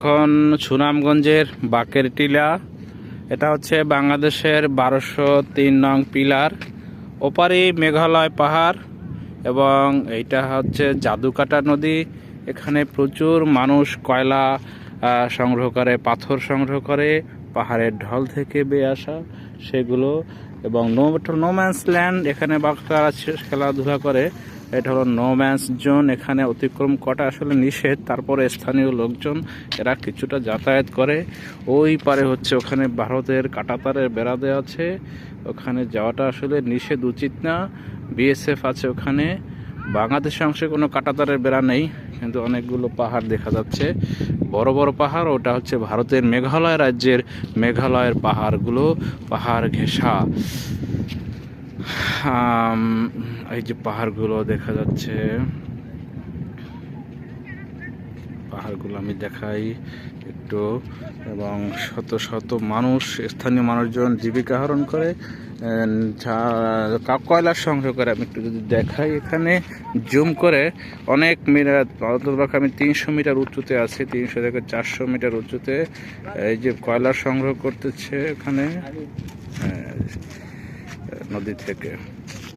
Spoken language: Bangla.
এখন সুনামগঞ্জের বাকের টিলা, এটা হচ্ছে বাংলাদেশের 1203 নং পিলার। ওপারে মেঘালয় পাহাড় এবং এইটা হচ্ছে জাদুকাটা নদী। এখানে প্রচুর মানুষ কয়লা সংগ্রহ করে, পাথর সংগ্রহ করে পাহাড়ের ঢল থেকে বেয়ে আসা সেগুলো। এবং নো ম্যান্স ল্যান্ড, এখানে বাচ্চারা খেলাধুলা করে। এটা হলো নো ম্যান্স জোন, এখানে অতিক্রম করা আসলে নিষেধ। তারপরে স্থানীয় লোকজন এরা কিছুটা যাতায়াত করে। ওই পারে হচ্ছে ওখানে ভারতের কাঁটাতারের বেড়া দেওয়া আছে, ওখানে যাওয়াটা আসলে নিষেধ, উচিত না। বিএসএফ আছে ওখানে। বাংলাদেশের অংশে কোনো কাঁটাতারের বেড়া নেই, কিন্তু অনেকগুলো পাহাড় দেখা যাচ্ছে, বড় বড় পাহাড়। ওটা হচ্ছে ভারতের মেঘালয় রাজ্যের মেঘালয়ের পাহাড়গুলো, পাহাড় ঘেঁষা। এই যে পাহাড়গুলো দেখা যাচ্ছে, পাহাড়গুলো আমি দেখাই একটু। এবং শত শত মানুষ, স্থানীয় মানুষজন জীবিকা আহরণ করে, কয়লার সংগ্রহ করে। আমি একটু যদি দেখাই এখানে জুম করে, অনেক মিটার, আমি 300 মিটার উঁচুতে আছি, 300 থেকে 400 মিটার উঁচুতে এই যে কয়লার সংগ্রহ করতেছে এখানে নদী থেকে।